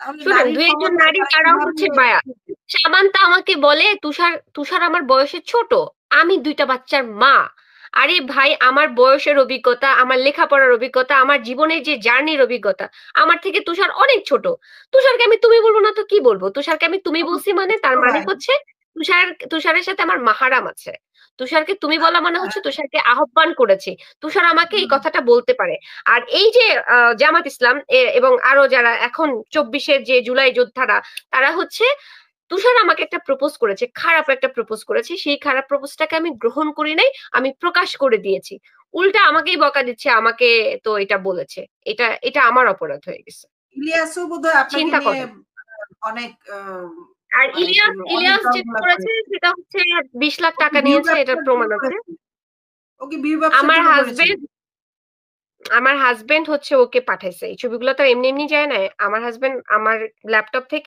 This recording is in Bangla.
তাহলে শুনেন নারীর ২-১ জন ক্ষমতা নারী তারা তারাও কিভাবে হচ্ছে বায়া। সামান্তা আমাকে বলে, তুষার আমার বয়সে ছোট। আমি ২ টা বাচ্চার মা। আরে ভাই, আমার বয়সের অভিজ্ঞতা, আমার লেখাপড়ার অভিজ্ঞতা, আমার জীবনের যে জার্নির অভিজ্ঞতা, আমার থেকে তুষার অনেক ছোট। তুষারকে আমি তুমি বলবো না তো কি বলবো? তুষারকে আমি তুমি বলছি অবশ্যই মানে ছোট তার মানে ভাই। হচ্ছে তুষারের সাথে আমার মাহারাম আছে। তুষারকে তুমি বলা মানে আচ্ছা। হচ্ছে তুষারকে আহ্বান করেছি। তুষার আমাকে এই হুম, কথাটা বলতে পারে। আর এই যে জামাত ইসলাম এবং আরো যারা এখন ২৪-এর যে জুলাই যোদ্ধারা, তারা হচ্ছে তুষার আমাকে একটা প্রপোজ করেছে, খারাপ একটা প্রপোজ করেছে। সেই খারাপ প্রপোজটাকে আমি গ্রহণ করি নাই, আমি প্রকাশ করে দিয়েছি। উল্টা আমাকেই বকা দিচ্ছে, আমাকে তো এটা বলেছে। এটা আমার অপরাধ হয়ে গেছে। ইলিয়াসও বোধহয় আপনাকে চিন্তা নিয়ে করেন। অনেক আর মানে কি বলবো অনেক ইলিয়াস যেটা জল্পনা করেছে করেছে। সেটা হচ্ছে ২০ লাখ ও কি টাকা ভিউ নিয়েছে, এটার ব্যবসার জন্য প্রমাণ আছে। করেছে? ও কি ভিউ ব্যবসার আমার জন্য করেছিল? হাসব্যান্ড আমার হাসব্যান্ড হচ্ছে ওকে পাঠাইছে। এই ছবিগুলো তো এমনি, এমনি যায় না। আমার হাসব্যান্ড আমার ল্যাপটপ থেকে